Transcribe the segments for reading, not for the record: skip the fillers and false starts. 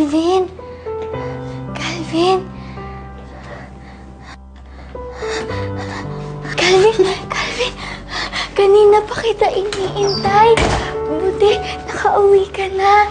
Calvin! Calvin! Calvin! Calvin! Kanina pa kita iniintay. Buti, nakauwi ka na.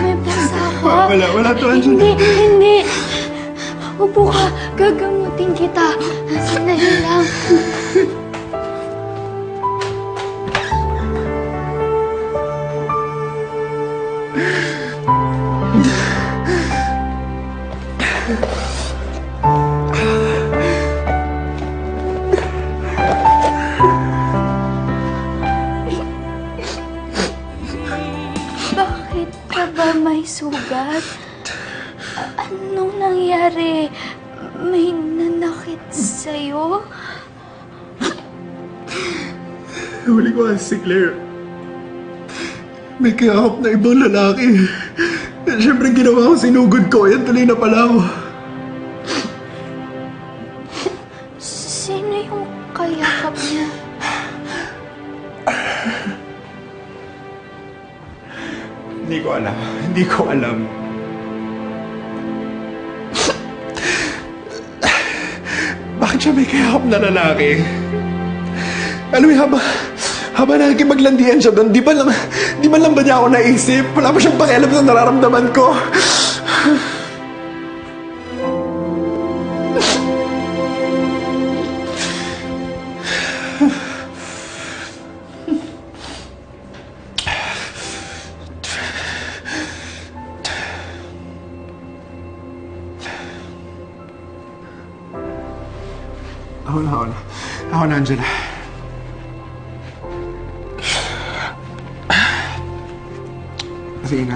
May basa ka. Wala to, Angela. Hindi. Upo ka. Gagamutin kita. Sandali lang. Bakit ka ba may sugat? Anong nangyari? May nanakit sa'yo? Huli ko si Claire. May kayakap na ibang lalaki. Siyempre ginawa ko, sinugod ko. Yan, tuloy na pala ako. Sino yung kayakap niya? Hindi ko alam. Bakit siya may kayakap na lalaki? Alam mo, habang nakikipaglandian siya doon, di ba lang ba niya ako naisip? Wala pa siyang pakialam sa nararamdaman ko. Ako na, Angela.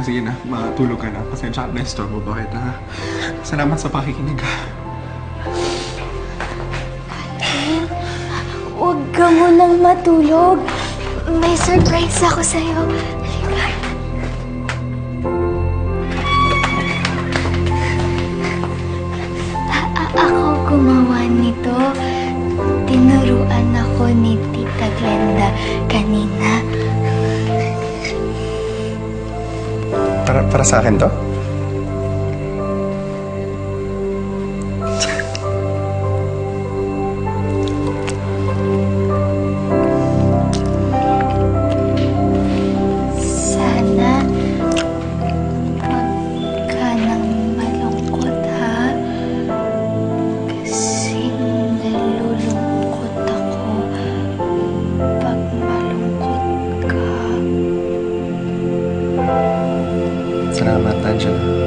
Sige na. Matulog ka na. Pasensya ka na istorbo ba kita, ha? Salamat sa pakikinig, ha? Calvin, huwag ka munang matulog. May surprise ako sa'yo. Halika. Ako gumawa nito. Tinuruan ako ni Tita Glenda kanina. Para sa akin to? Sana wag ka nang malungkot, ha? Kasi nalulungkot ako pag malungkot ka. Salamat, Angela.